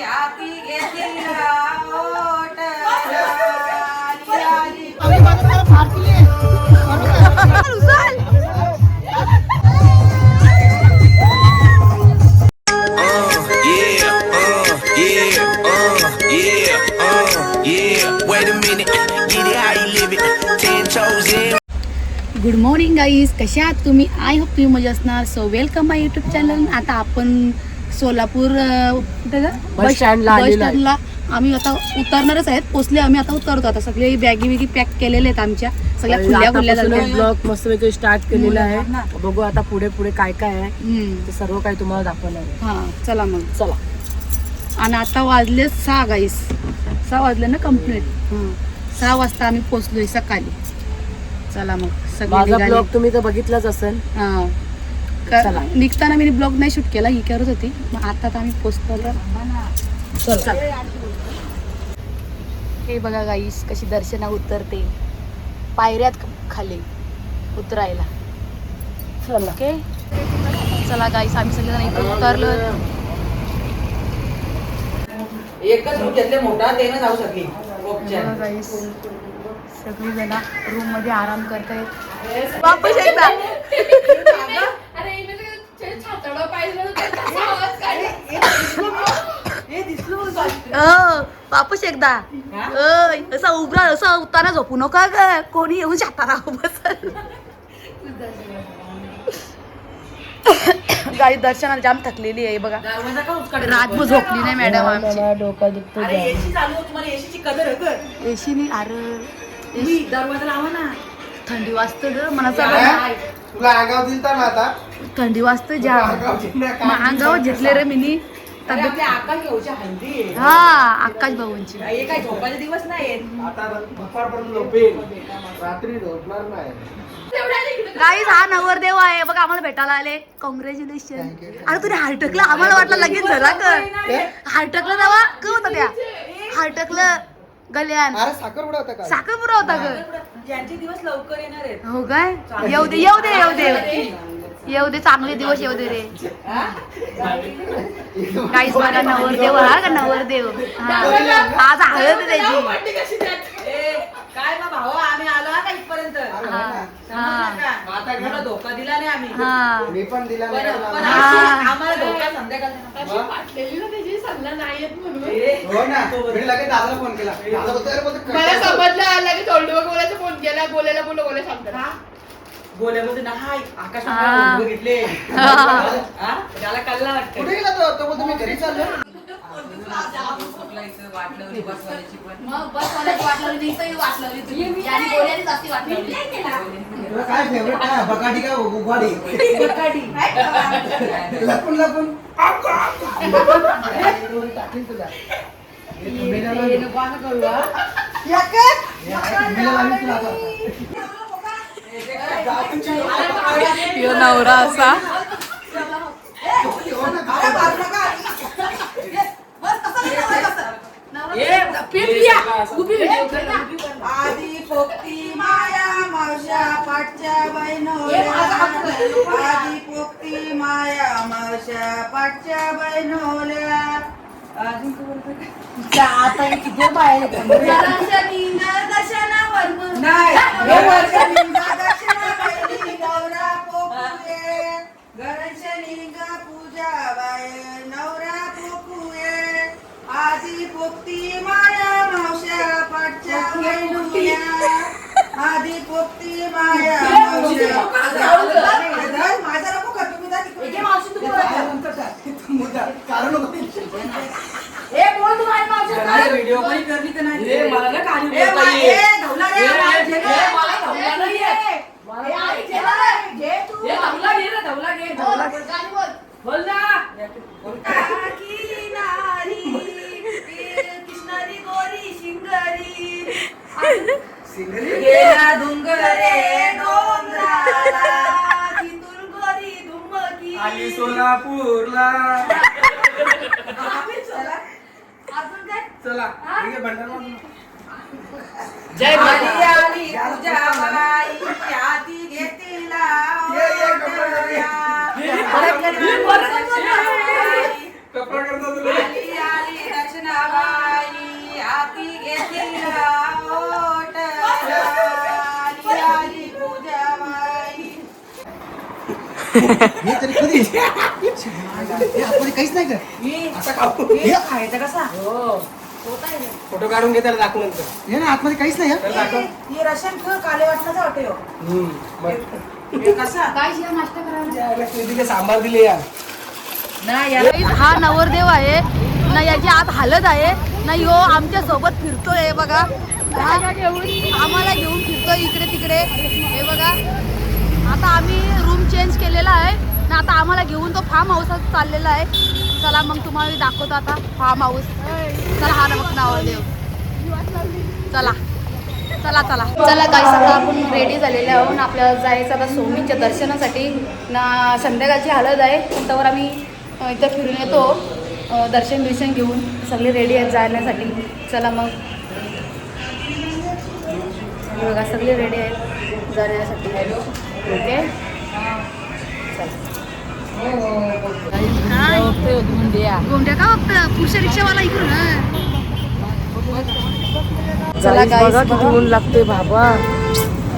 हाती घेतला ओट good morning guys, कशा आहात तुम्ही? आय होप तुम्ही मजा असणार. सो वेलकम माय यूट्यूब चॅनल. आता आपण सोलापूर बस स्टँडला आम्ही आता उतरणारच आहेत. पोचले आम्ही, आता उतरतो. आता सगळे बॅगी बिगी पॅक केलेले आहेत आमच्या, सगळ्या खुल्या ब्लॉग मस्त वेगळं स्टार्ट केलेला आहे. बघू आता पुढे पुढे काय काय आहे ते सर्व काही तुम्हाला दाखवणार आहे. हा चला मग चला. आणि आता वाजले 6 गाईस, 6 वाजले ना कम्प्लीट. 6 वाजता आम्ही पोचलोय सकाळी. चला मग माझा ब्लॉग तुम्ही तर बघितलाच असेल. चला. निघताना मी ब्लॉग नाही शूट केला, ही करत होती. मग आता आम्ही पोचतो. चला. हे बघा गाईस, कशी दर्शना उतरते, पायऱ्यात खाली उतरायला. चला. ओके चला गाईस, आम्ही सगळेजण इकडे उतरलो. एकच रूम घेतले मोठा, त्यानं जाऊ शकली. गाईस सगळी जण रूम मध्ये आराम करतायत. वापस एकदा वापस एकदा असा उभा असा उताना झोपू नका ग, कोणी येऊन जाताना गाडी दर्शनाला जाम थकलेली आहे बघा. रातभर झोपली नाही मॅडम आमची. डोका दुखतो. एसी चालू, तुम्हाला एसीची कदर आहे. एसी नाही. अरे दरवाजा लावा ना, थंडी वाजते ग मला. तुला अंगावर दिलता ना आता, थंडी वाजते जाम. अंगावर घेतले रे मिनी. आकाश घेऊच्या हल्दी. हा आकाश भाऊंची. हे काय झोपाचे दिवस नाही. आता दुपारपर्यंत झोपेल, रात्री झोपणार नाही. गाईज हा नवरदेव आहे बघा, आम्हाला भेटायला आले. कॉंग्रॅच्युलेशन. अरे तुझ्या हार्टकला आम्हाला वाटलं लगेच झाला कर. हार्टकला जावा क होता त्या हार्टकला गल्यान. अरे साखरपुडा होता का? साखरपुडा होता ग. ज्यांचे दिवस लवकर येणार आहेत. हो काय? येऊ दे येऊ दे येऊ दे येऊ दे, चांगले दिवस येऊ दे रे. गाईज बघा नवरदेव हा का नवरदेव. आज हळद त्याची. काय मग भाऊ, आम्ही आलो का इथपर्यंत. आता धोका दिला नाही आम्ही. मी पण दिला पण नाही. आम्हाला धोका संध्याकाळी. हो ना, मी लगेच दादाला फोन केला. दादा बोलतो, अरे बोलतो, मला समजलं आला की तोंडवर बोलायचं फोन केला, बोलायला सांगतात. बोल्यामध्ये नाही आकाश बघितले. त्याला कल्ला वाटतं. कुठे गेला तो? तो बोलतो मी घरी चाललो. तुला काय फेवरेट काय, बकाडी का उगाडी? लपून लपून टाकीन तुला. नवरा असा आधी पोक्ती माया मावश्या पाठच्या बहिणोल्या. आधी पोक्ती माया मावश्या पाठच्या बहिणोल्या. आता किती बाहेर दर्शनावर नवरा पोकुये. गणशलिंगा पूजा बाय नवरा पोकुये. आधी पोक्ती माया मावश्या पाठच्या बहिणोल्या. आधी पोक्ती माया मावश्या. माझा नको कर, तुम्ही जा तिकडे. व्हिडिओ कॉल करली तर नाही. मला ना काढून कृष्णारी गोरी शिंगरी गेला डोंगरे डोंगराला. तिथून गोरी धुमकी आली सोलापूरला. चला ठीक आहे, भंडारा. जय आली आली तुझ्या बाई हाती घेतला कपडा करता तुला. आली आली हे तरी कधी हे आतमध्ये काहीच नाही का आता खाऊ हे खायचं कसा फोटो काढून घे त्याला दाखवू नंतर हे ना आतमध्ये काहीच नाही हे रशन काले वाटण्याचं हॉटेल हे कसा काय शिवाय नाश्ता करायला सांबार दिले यार हा नवरदेव आहे ना, याची आत हालत आहे ना, यो आमच्या सोबत फिरतोय बघा, आम्हाला घेऊन फिरतोय इकडे तिकडे. हे बघा आता आम्ही रूम चेंज केलेला आहे ना, आता आम्हाला घेऊन तो फार्म हाऊसात चाललेला आहे. चला मग तुम्हाला मी दाखवतो आता फार्म हाऊस. चला हा मग नवरदेव, चला चला चला चला गाईस, आता आपण रेडी झालेले आहोत ना, आपल्याला जायचं आता स्वामींच्या दर्शनासाठी ना. संध्याकाळची हालत आहे पण त्यावर आम्ही इथं फिरून येतो, दर्शन घेऊन सगळे रेडी आहेत जाण्यासाठी. चला मग बघा सगळे रेडी आहेत जाण्यासाठी. ओके गोंड्या का बघता पुरुष रिक्षावाला इकडून. चला बघा किती ऊन लागते बाबा.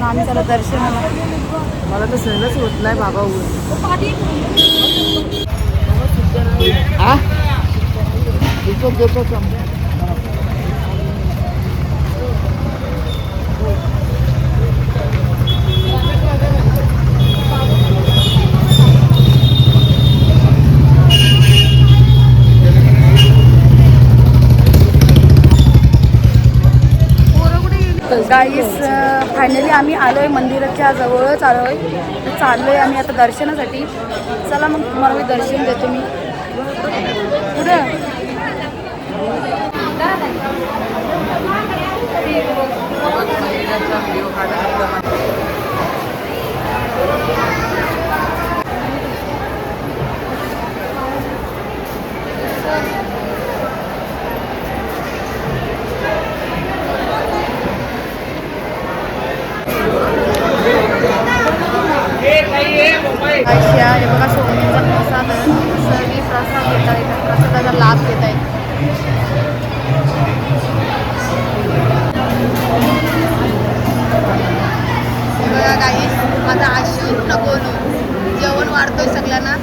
आम्ही चला दर्शनाला. मला तर सहनच होत नाही बाबा ऊन. गाईस फायनली आम्ही आलोय मंदिराच्या जवळच आलोय, चाललोय आम्ही आता दर्शनासाठी. चला मग तुम्हाला मी दर्शन देतो. मी पुढं हे बघा स्वामींचा प्रसाद आहे. सर्व प्रसाद घेत आहेत, प्रसादाचा लाभ घेत आहेत. हे बघा गाईस, आता आशू नको जेवण वाढतोय सगळ्यांना.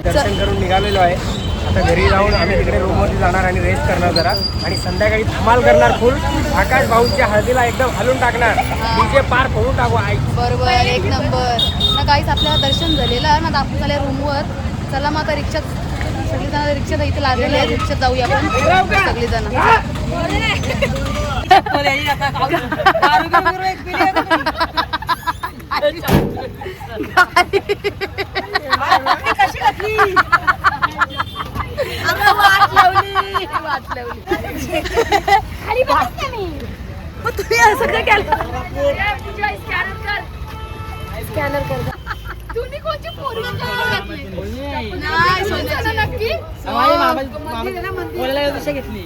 दर्शन करून निघालेलो आहे. आता घरी जाऊन आम्ही तिकडे रूमवरती जाणार आणि रेस्ट करणार जरा, आणि संध्याकाळी धमाल करणार फुल. आकाश भाऊच्या हळदीला एकदम हलून टाकणार, डीजे पार फोडून टाकू. आई बरोबर, एक नंबर ना गाईस. आपल्याला दर्शन झालेलं आहे ना, आपण झाले रूमवर. चला मग आता रिक्षात सगळीजण, रिक्षात इथे लागलेले आहे, रिक्षात जाऊया आपण सगळीजण. तुम्ही असं काय केलं? स्कॅनर कर. तुम्ही कोणची पोरगी घेतली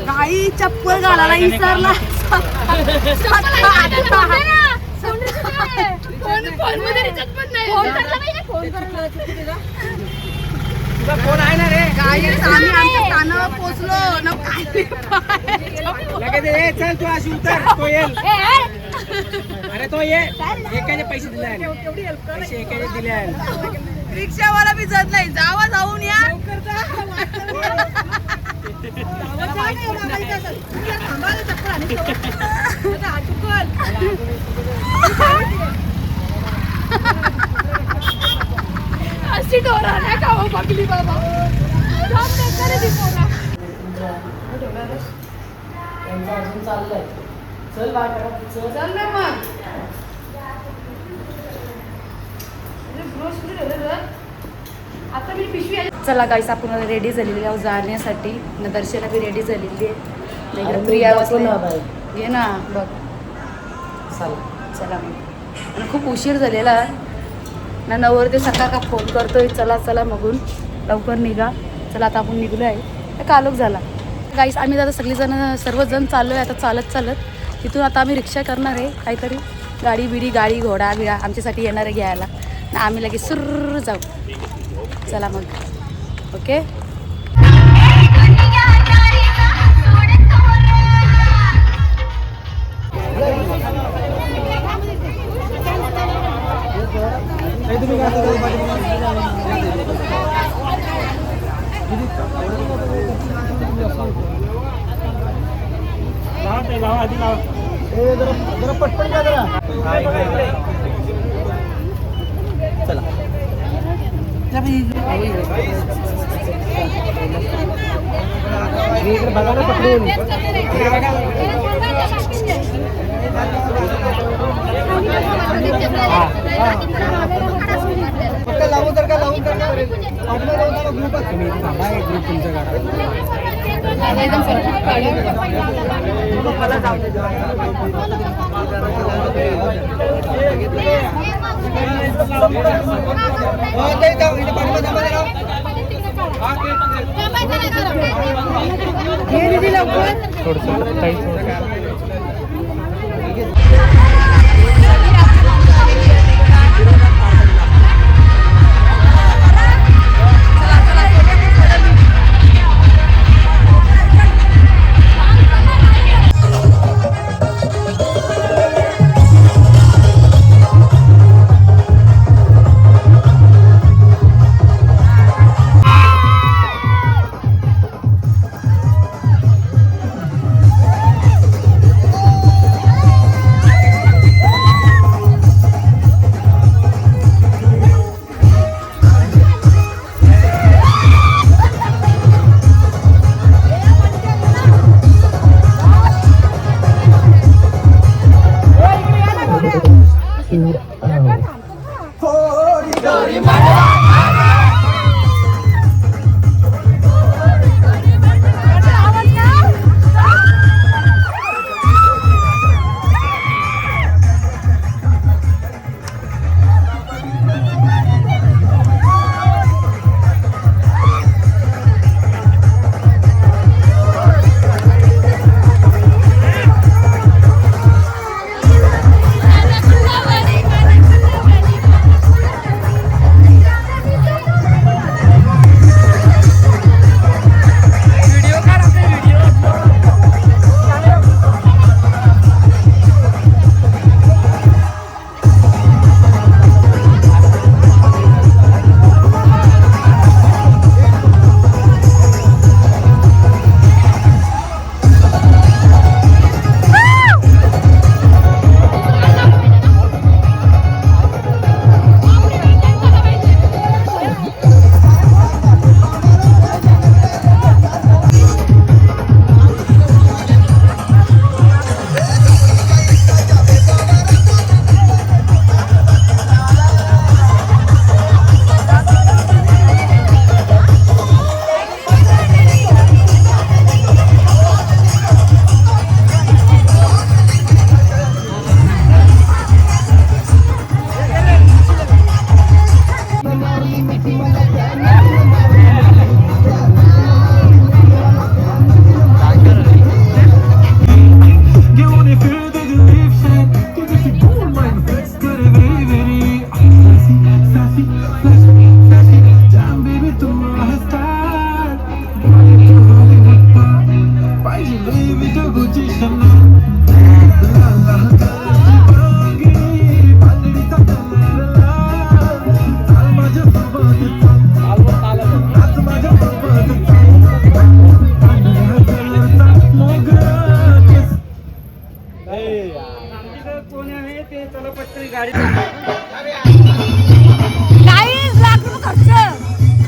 काही चप्पल घालायला विसरला. फोन आहे ना रे, आम्ही आमच्या स्थानावर पोहोचलो ना. लगेच चल तू अशी उतर, तो येईल. अरे तो ये, एकाने पैसे दिले, पैसे एकाने दिले. रिक्षावाला बी जात नाही, जावा जाऊन या. अशी डोरा नाही का हो बघली बाबा. अजून चाललंय. चल चल ना मग. आता मी पिशवी. चला गाईस, आपण रेडी झालेली आहोत जाण्यासाठी. दर्शना बी रेडी झालेली आहे. प्रिया बसली घे ना बघ. चला मग. आणि खूप उशीर झालेला ना, नवर ते सकाळ का फोन करतोय चला चला मगून लवकर निघा. चला आता आपण निघलो आहे. कालोख झाला गाईस. आम्ही आता सगळीजण सर्वजण चाललो आहे आता चालत तिथून. आता आम्ही रिक्षा करणार आहे काहीतरी, गाडी घोडा बिडा आमच्यासाठी येणार आहे घ्यायला ना. आम्ही लगेच सुर्र जाऊ. चला मग. ओके. जरा पटपट जा जरा. चला इकडे बघा ना पकडून. फक्त लावून तर का लावून तर ग्रुपच तुम्ही इथे थांबा. एक ग्रुप तुमच्या घरात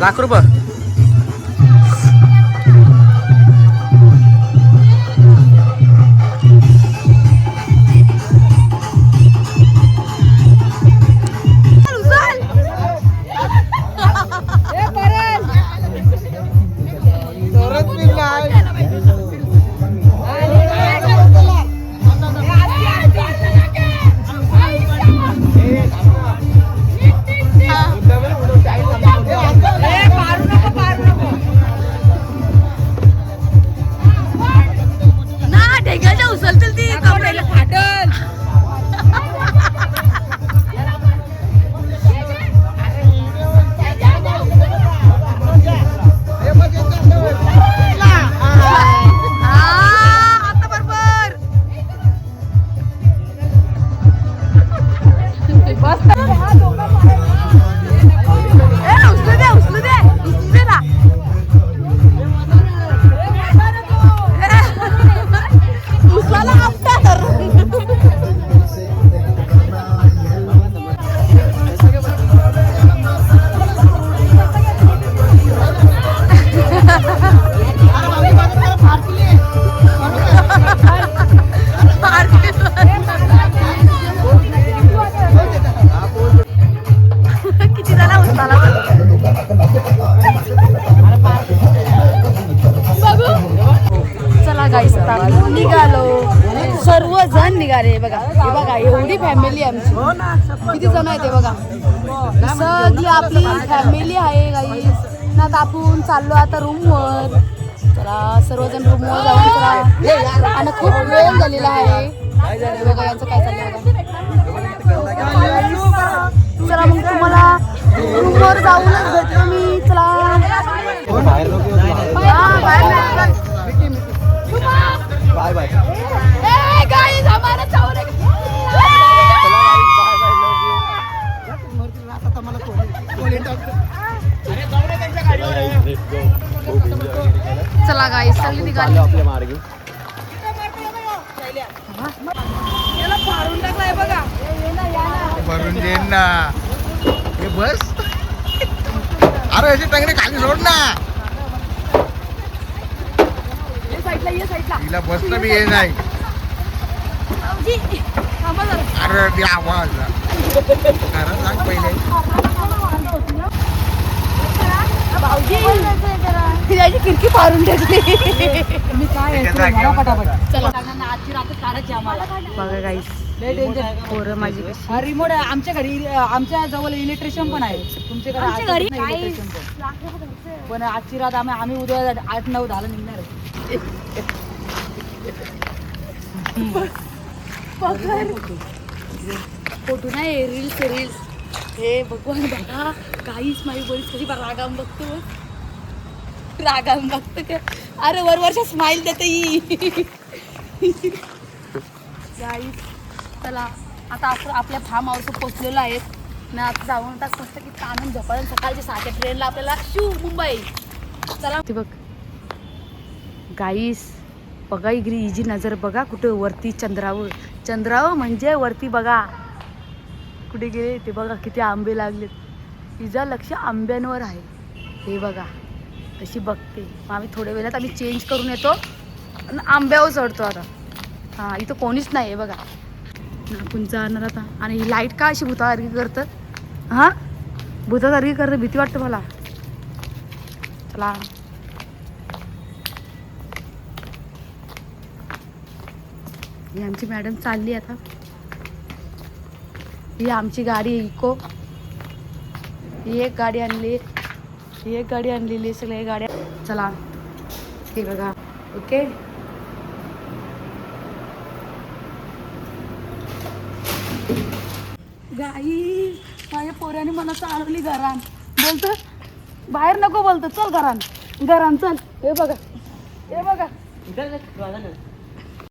लाख रुपये. चला गाईस आता निघालो सर्वजण निघाले बघा हे बघा एवढी फॅमिली आमची किती जण आहे ते बघा सगळी आपली फॅमिली आहे गाईस ना आपण चाललो आता रूमवर चला सर्वजण रूमवर जाऊन चला आणि खूप वेळ झालेला आहे हे बघा यांचं काय चाललंय बघा चला मग तुम्हाला रूमवर जाऊनच भेटतो मी चला बाय बाय चला गाईस सगळी निघाली आपल्या मार्गी भरून देईन ना हे बस अरे याची टंगडी खाली सोड ना तिला बसणं बी हे नाही अरे ती आवाज खरं सांग पहिले खिडकी मारून टाकली मी काय बघा गाईस पोरं माझी कशी रिमोट आमच्या घरी आमच्या जवळ इलेक्ट्रिशियन पण आहे तुमच्याकडे घरी इलेक्ट्रिशियन पण आजची रात आम्ही उद्या 8-9-10 निघणार आहे. फोटो नाही रील्स हे भगवान बघा काहीच माझी बरीच कशी रागाम बघतो का अरे वरवरच्या स्माइल देते ही गाईस चला आता आपण आपल्या फार्म हाऊस पोचलेलो आहेत ना आता जाऊन तास मस्त की ताणून झोपाळून सकाळच्या 6च्या ट्रेनला आपल्याला मुंबई चला ते बघ गाईस बघा इकडे हिची नजर बघा कुठे वरती चंद्रावर म्हणजे वरती बघा कुठे गेले ते बघा किती आंबे लागलेत तिचं लक्ष आंब्यांवर आहे हे बघा कशी बघते मग आम्ही थोड्या वेळात आम्ही चेंज करून येतो आणि आंब्यावर चढतो आता हां इथं कोणीच नाही आहे बघा आपण जाणार आता आणि ही लाईट का अशी भूतासारखी करतं हां भूतासारखी करतं भीती वाटतं मला चला ही आमची मॅडम चालली आता ही आमची गाडी इको ही एक गाडी आणली ही एक गाडी आणलेली सगळ्या गाड्या चला हे बघा ओके गाई माझ्या पोऱ्याने मला चालवली घरान बोलतो बाहेर नको बोलतो चल घरान चल हे बघा